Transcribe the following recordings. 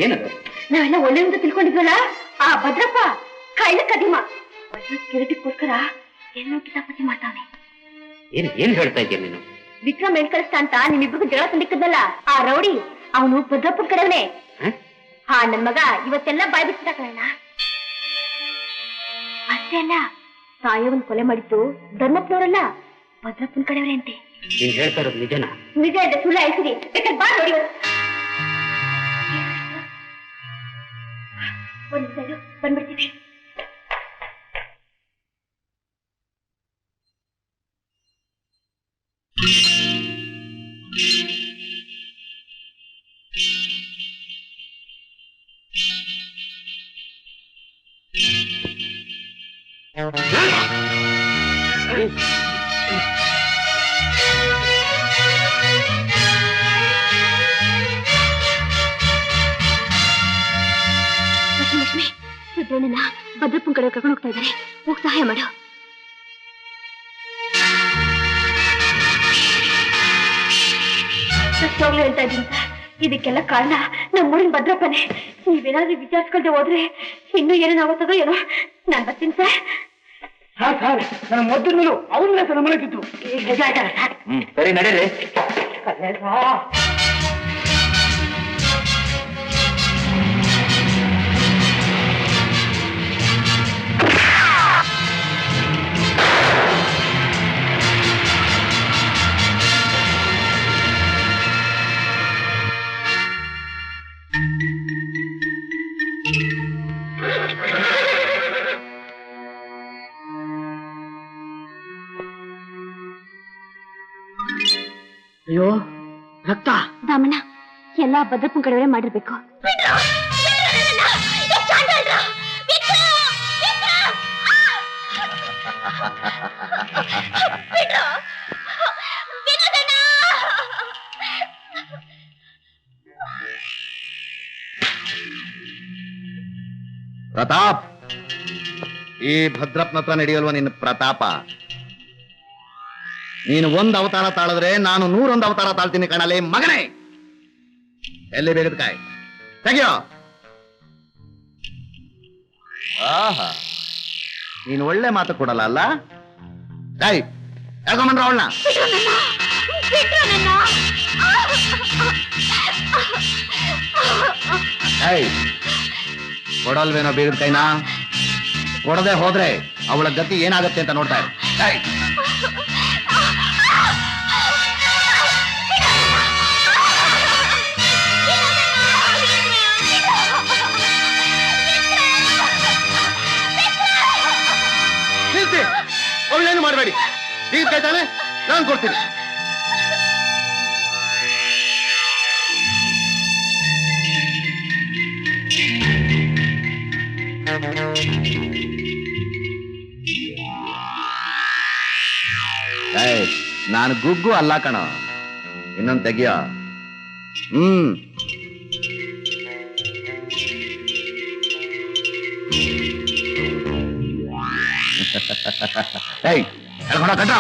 ಏನದು? ನಾವೆಲ್ಲ ಒಳ್ಳೆಯಿಂದ ತಿಳ್ಕೊಂಡಿದ್ವಲ್ಲ, ಆ ಭದ್ರಪ್ಪ ಕಳ್ಳ ಕದಿಮ ಕಿರೀಟಕ್ಕೋಸ್ಕರ ಏನೋ ಕಿತಾಪತಿ ಮಾಡ್ತಾನೆ. ಏನ್ ಹೇಳ್ತಾ ಇದ್ದೀಯ ನೀನು? ವಿಕ್ರಮ್ ಏನ್ ಕಳಿಸ್ತಾ ಅಂತ ನಿಮ್ಮಿಬ್ರಿಗೂ ಜಗಳ ತಂದಿಕ್ಕದಲ್ಲ ಆ ರೌಡಿ, ಅವನು ಭದ್ರಪ್ಪನ ಕಡೆವನೇ. ನನ್ ಮಗ ಇವತ್ತೆಲ್ಲ ಬಾಯ್ ಬಿಟ್ಟಿದ್ದ ಕಣ. ಅಷ್ಟೇ ಅಲ್ಲ, ಸಾಯವನ್ ಕೊಲೆ ಮಾಡಿದ್ದು ಧರ್ಮಪ್ಪನವರಲ್ಲ, ಭದ್ರಪ್ಪನ ಕಡೆಯವರೇ ಅಂತೆ. ನೀನ್ ಹೇಳ್ತಾ ಇರೋದು ನಿಜನಾ? ನಿಜ ಇದೆ, ಸುಳ್ಳು ಆಯ್ಸಿರಿ. ಬಾ ನೋಡಿ ಒಂದು ಬಂದ್ಬಿಡ್ತೀವಿ. ಲಕ್ಷ್ಮಿ, ರುದ್ರಣ್ಣನ ಭದ್ರಪ್ಪನ ಕಡೆ ಕರ್ಕೊಂಡು ಹೋಗ್ತಾ ಇದ್ದಾರೆ, ಹೋಗಿ ಸಹಾಯ ಮಾಡು. ಸತ್ಯವಾಗ್ಲೂ ಹೇಳ್ತಾ ಇದ್ದೀನಿ ಸರ್, ಇದಕ್ಕೆಲ್ಲ ಕಾರಣ ನಮ್ಮೂರಿನ ಭದ್ರಪ್ಪನೇ. ನೀವೇನಾದ್ರೂ ವಿಚಾರಿಸ್ಕೊಳ್ದೆ ಹೋದ್ರೆ ಇನ್ನೂ ಏನೇನಾಗುತ್ತದೋ ಏನೋ. ನಾನು ಬರ್ತೀನಿ ಸರ್. ನನ್ನ ಮೊದಲು ಅವನ್ನ ನನ್ನ ಮನೆ ಕಿತ್ತು. ಸರಿ ನಡೀರಿ. ಅಯ್ಯೋ ರಕ್ತ. ದಾಮಣ್ಣ, ಎಲ್ಲ ಭದ್ರಪ್ಪನ ಕಡೆಯವರೇ ಮಾಡಿರ್ಬೇಕು. ಪ್ರತಾಪ್, ಈ ಭದ್ರಪ್ಪನ ಹತ್ರ ನಡೆಯಲ್ವ ನಿನ್ನ ಪ್ರತಾಪ? ನೀನು ಒಂದು ಅವತಾರ ತಾಳಿದ್ರೆ ನಾನು 101 ಅವತಾರ ತಾಳ್ತೀನಿ ಕಣಲೆ ಮಗನೇ. ಎಲ್ಲಿ ಬೇಗದಕಾಯ್ ತೆಗಿಯೋ. ಆಹಾ, ನೀನು ಒಳ್ಳೆ ಮಾತು ಕೊಡಲ್ಲ ಅಲ್ಲ? ಯಾಕೊಂಡ್ರ ಅವಳನ್ನ ಕೊಡಲ್ವೇನೋ ಬೀಗದ ಕೈನಾ? ಕೊಡದೆ ಹೋದ್ರೆ ಅವಳ ಗತಿ ಏನಾಗತ್ತೆ ಅಂತ ನೋಡ್ತಾ ಇರು. ಅವಳೇನು ಮಾಡಬೇಡಿ, ಬೀಗದ ಕೈ ತಾನೆ, ನಾನು ಕೊಡ್ತೀನಿ. ನಾನು ಗುಗ್ಗು ಅಲ್ಲ ಕಣ, ಇನ್ನೊಂದು ತೆಗಿಯ. ಹೇಳ್ಕೊಡ ಕಟ್ಟ.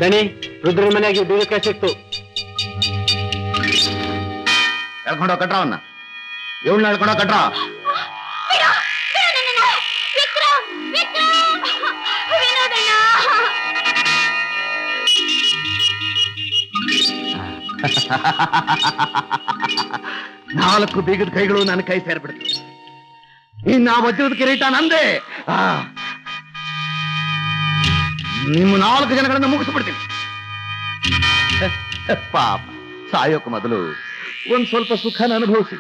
ದಣಿ, ರುದ್ರ ಮನೆಯಾಗಿ ಬೀಗ ಕೈ ಸಿಕ್ತು. ಹೇಳ್ಕೊಂಡೋ ಕಟ್ರ ಅವನ್ನ, ಇವಳನ್ನ ಹೇಳ್ಕೊಂಡೋ ಕಟ್ರ. ನಾಲ್ಕು ಬೀಗದ ಕೈಗಳು ನನ್ನ ಕೈ ಸೇರ್ಬಿಡ್ತು. ಇನ್ನ ವಜ್ರದ ಕಿರೀಟ ನಂದೇ. ನಿಮ್ಮ 4 ಜನಗಳನ್ನ ಮುಗಿಸ್ಬಿಡ್ತೀನಿ. ಪಾಪ, ಸಾಯೋಕ್ ಮೊದಲು ಒಂದ್ ಸ್ವಲ್ಪ ಸುಖನ ಅನುಭವಿಸಿ.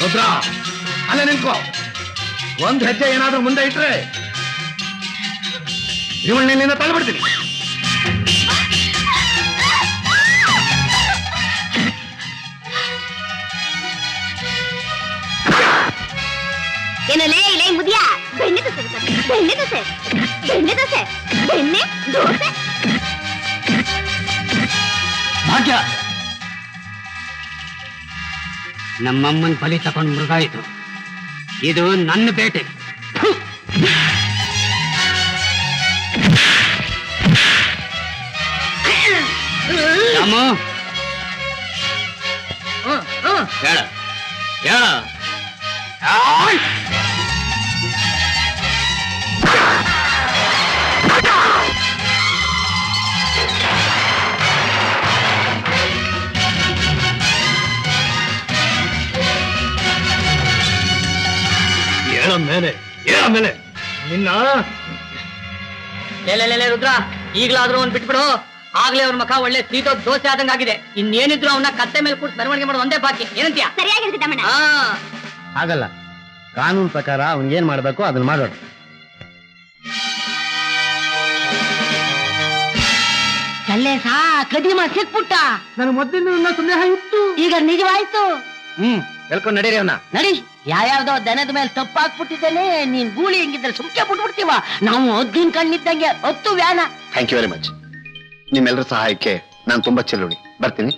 ರುದ್ರ ಅಲ್ಲೇ ನಿಂತ್ಕೋ. ಒಂದ್ ಹೆಜ್ಜೆ ಏನಾದ್ರೂ ಮುಂದೆ ಇಟ್ರೆ ಇವಳನ್ನ ತಳ್ಳಿಬಿಡ್ತೀನಿ. ಏನಲ್ಲೇ ಇಲ್ಲೇ ಮುದಿಯ ಬೆಣ್ಣೆ ದೋಸೆ ಬೆಣ್ಣೆ ದೋಸೆ ಬೆಣ್ಣೆ ದೋಸೆ ಬೆಣ್ಣೆ ದೋಸೆ. ಭಾಗ್ಯ, ನಮ್ಮಮ್ಮನ್ ಬಲಿ ತಗೊಂಡು ಮೃಗಾಯಿತು. ಇದು ನನ್ನ ಬೇಟೆ. ರಾಮು, ಹೇಳ ಹೇಳ. ಮೇಲೆ ನಿನ್ನ ಲೇ ರುದ್ರ, ಈಗ್ಲಾದ್ರೂ ಅವ್ನ್ ಬಿಟ್ಬಿಡು. ಆಗ್ಲೇ ಅವ್ರ ಮಖ ಒಳ್ಳೆ ಸೀಟೋ ದೋಸೆ ಆದಂಗಾಗಿದೆ. ಇನ್ನೇನಿದ್ರು ಅವನ್ನ ಕತ್ತೆ ಮೇಲೆ ಕೂಟ್ ಮೆರವಣಿಗೆ ಮಾಡೋದು ಒಂದೇ ಬಾಕಿ. ಏನಂತೀಯ? ಸರಿಯಾಗಿರ್ತದಮ್ಮಣ್ಣ. ಹಾಗಲ್ಲ, ಕಾನೂನು ಪ್ರಕಾರ ಅವ್ನಿಗೇನ್ ಮಾಡ್ಬೇಕು ಅದನ್ನ ಮಾಡೋಣ. ಕಲ್ಲೇಸಾ ಕದಿಮ ಸಿಕ್ಬಿಟ್ಟ. ನನ್ನ ಮೊದಲಿನ ಸಂದೇಹ ಇತ್ತು, ಈಗ ನಿಜವಾಯ್ತು. ಹೇಳ್ಕೊಂಡು ನಡೀರಿ ಅವನ. ನಡಿ, ಯಾವ್ಯಾವ್ದೋ ದನದ ಮೇಲೆ ತಪ್ಪಾಕ್ಬಿಟ್ಟಿದ್ದೇನೆ. ನೀನ್ ಗೂಳಿ ಹೆಂಗಿದ್ರೆ ಸುಮ್ಕೆ ಬಿಟ್ಬಿಡ್ತೀವ. ನಾವು ಹೊದ್ದಿನ ಕಣ್ಣಿದ್ದಂಗೆ ಹೊತ್ತು ವ್ಯಾನ. Thank you very much. ನಿಮ್ಮೆಲ್ಲರ ಸಹಾಯಕ್ಕೆ ನಾನು ತುಂಬಾ ಚೆಲ್ಲುಡಿ. ಬರ್ತೀನಿ.